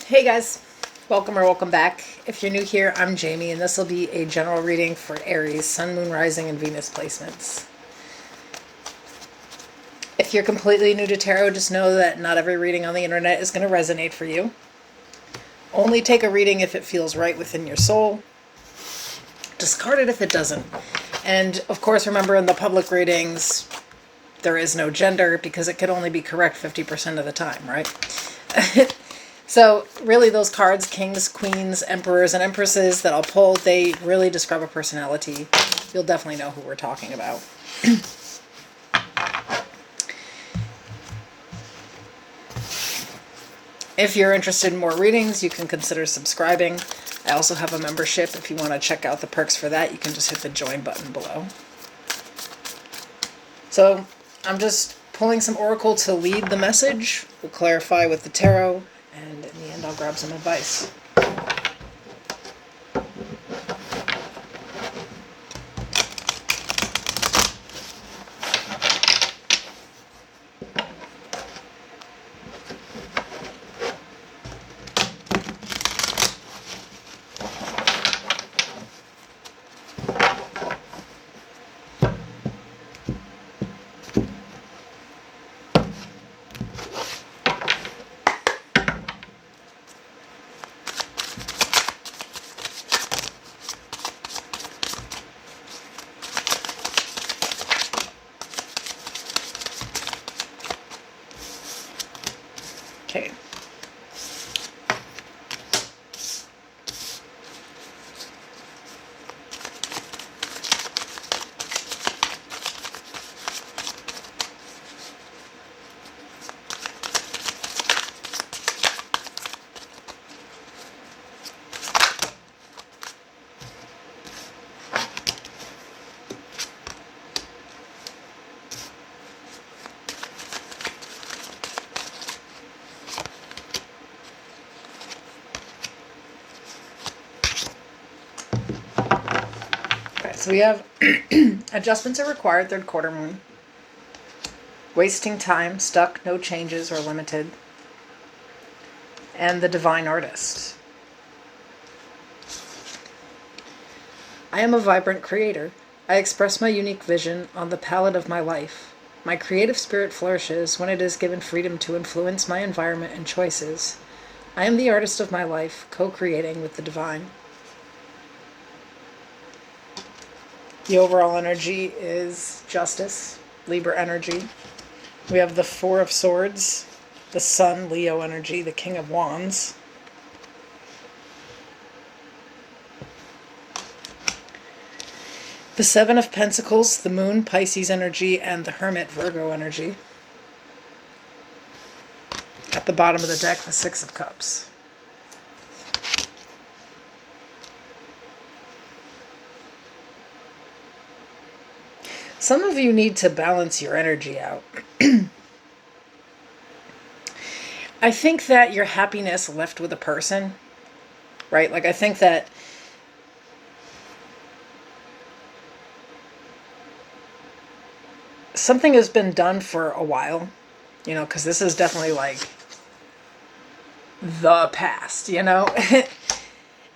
Hey guys, welcome or welcome back. If you're new here, I'm Jamie, and this will be a general reading for Aries, Sun, Moon, Rising, and Venus placements. If you're completely new to tarot, just know that not every reading on the internet is going to resonate for you. Only take a reading if it feels right within your soul. Discard it if it doesn't. And of course, remember in the public readings, there is no gender because it could only be correct 50% of the time, right? So really those cards, kings, queens, emperors, and empresses that I'll pull, they really describe a personality. You'll definitely know who we're talking about. If you're interested in more readings, you can consider subscribing. I also have a membership. If you want to check out the perks for that, you can just hit the join button below. So I'm just pulling some oracle to lead the message. We'll clarify with the tarot. And in the end, I'll grab some advice. Okay. So we have adjustments are required, third quarter moon. Wasting time, stuck, no changes or limited. And the divine artist. I am a vibrant creator. I express my unique vision on the palette of my life. My creative spirit flourishes when it is given freedom to influence my environment and choices. I am the artist of my life, co-creating with the divine. The overall energy is justice, Libra energy. We have the Four of Swords, the Sun, Leo energy, the King of Wands. The Seven of Pentacles, the Moon, Pisces energy, and the Hermit, Virgo energy. At the bottom of the deck, the Six of Cups. Some of you need to balance your energy out. I think that your happiness left with a person, right? Like I think that something has been done for a while, you know, because this is definitely like the past, you know?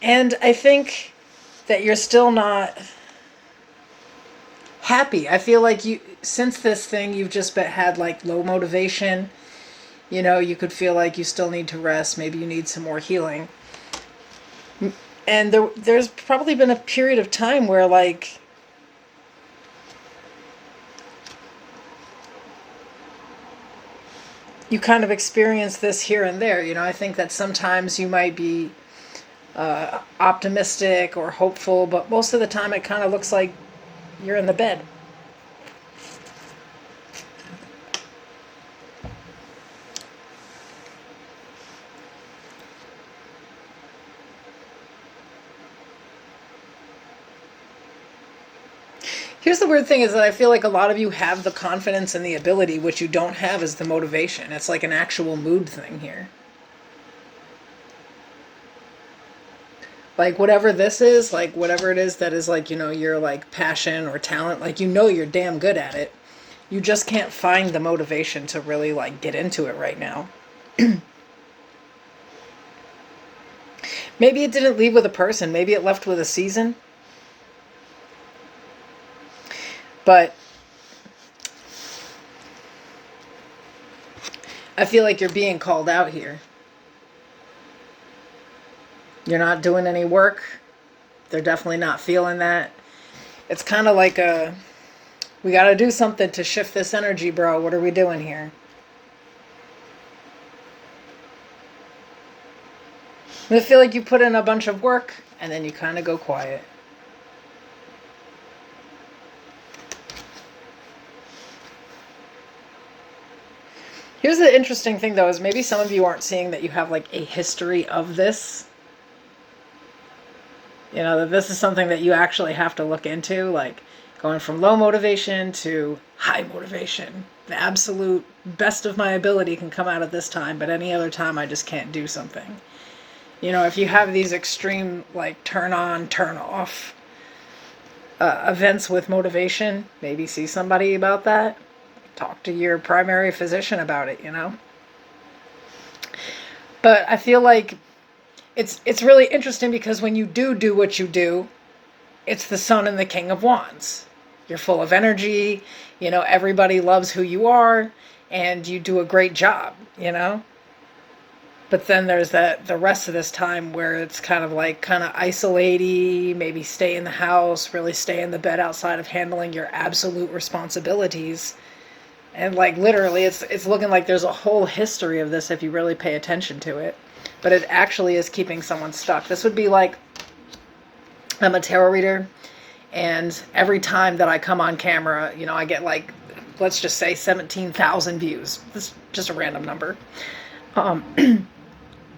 And I think that you're still not happy. I feel like you, since this thing, you've just had like low motivation. You know, you could feel like you still need to rest. Maybe you need some more healing. And there's probably been a period of time where like you kind of experience this here and there. You know, I think that sometimes you might be optimistic or hopeful, but most of the time it kind of looks like you're in the bed. Here's the weird thing is that I feel like a lot of you have the confidence and the ability. What you don't have is the motivation. It's like an actual mood thing here. Like whatever this is, like whatever it is that is like, you know, your like passion or talent, like you know you're damn good at it. You just can't find the motivation to really like get into it right now. Maybe it didn't leave with a person. Maybe it left with a season. But I feel like you're being called out here. You're not doing any work. They're definitely not feeling that. It's kind of like we got to do something to shift this energy, bro. What are we doing here? I feel like you put in a bunch of work and then you kind of go quiet. Here's the interesting thing, though, is maybe some of you aren't seeing that you have like a history of this. You know, that this is something that you actually have to look into, like going from low motivation to high motivation. The absolute best of my ability can come out at this time, but any other time I just can't do something. You know, if you have these extreme, like, turn on, turn off events with motivation, maybe see somebody about that. Talk to your primary physician about it, you know. But I feel like it's really interesting because when you do what you do, it's the Sun and the King of Wands. You're full of energy, you know, everybody loves who you are, and you do a great job, you know. But then there's the rest of this time where it's kind of isolating, maybe stay in the house, really stay in the bed outside of handling your absolute responsibilities. And like literally it's looking like there's a whole history of this if you really pay attention to it. But it actually is keeping someone stuck. This would be like, I'm a tarot reader, and every time that I come on camera, you know, I get like, let's just say 17,000 views. This is just a random number.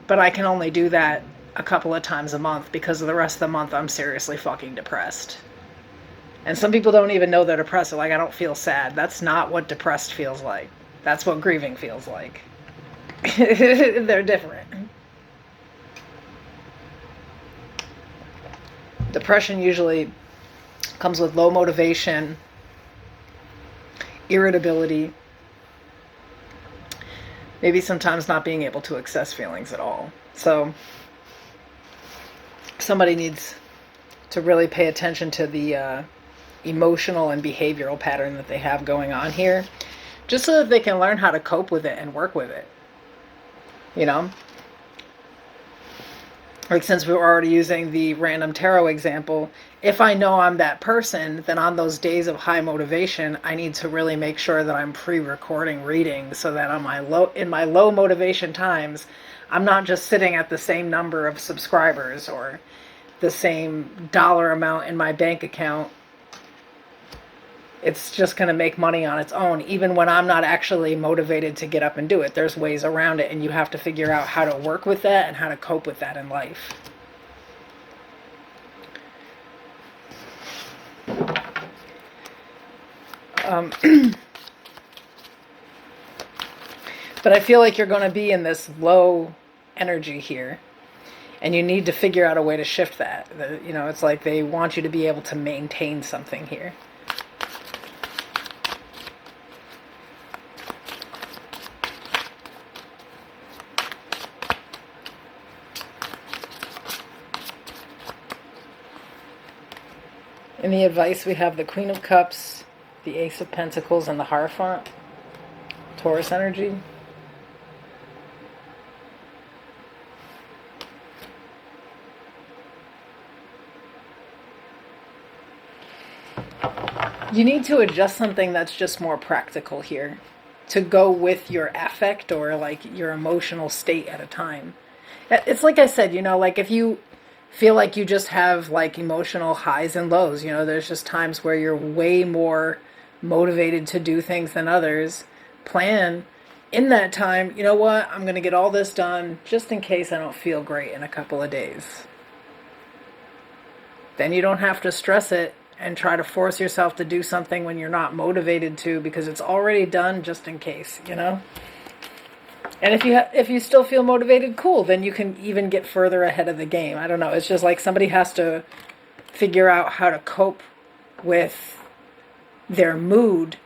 But I can only do that a couple of times a month because of the rest of the month I'm seriously fucking depressed. And some people don't even know they're depressed. They're like, I don't feel sad. That's not what depressed feels like. That's what grieving feels like. They're different. Depression usually comes with low motivation, irritability, maybe sometimes not being able to access feelings at all. So somebody needs to really pay attention to the emotional and behavioral pattern that they have going on here, just so that they can learn how to cope with it and work with it. You know? Like, since we were already using the random tarot example, if I know I'm that person, then on those days of high motivation, I need to really make sure that I'm pre-recording readings so that in my low motivation times, I'm not just sitting at the same number of subscribers or the same dollar amount in my bank account. It's just going to make money on its own, even when I'm not actually motivated to get up and do it. There's ways around it, and you have to figure out how to work with that and how to cope with that in life. But I feel like you're going to be in this low energy here, and you need to figure out a way to shift that. You know, it's like they want you to be able to maintain something here. In the advice, we have the Queen of Cups, the Ace of Pentacles, and the Hierophant. Taurus energy. You need to adjust something that's just more practical here to go with your affect or like your emotional state at a time. It's like I said, you know, like if you feel like you just have like emotional highs and lows, you know, there's just times where you're way more motivated to do things than others. Plan in that time, you know what, I'm going to get all this done just in case I don't feel great in a couple of days. Then you don't have to stress it and try to force yourself to do something when you're not motivated to, because it's already done just in case, you know? And if you still feel motivated, cool, then you can even get further ahead of the game. I don't know. It's just like somebody has to figure out how to cope with their mood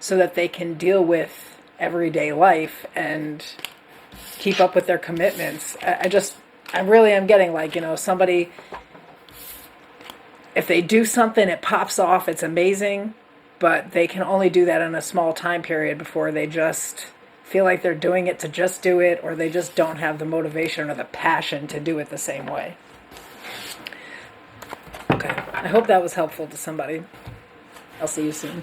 so that they can deal with everyday life and keep up with their commitments. I really am getting like, somebody, if they do something, it pops off, it's amazing, but they can only do that in a small time period before they just feel like they're doing it to just do it, or they just don't have the motivation or the passion to do it the same way. Okay, I hope that was helpful to somebody. I'll see you soon.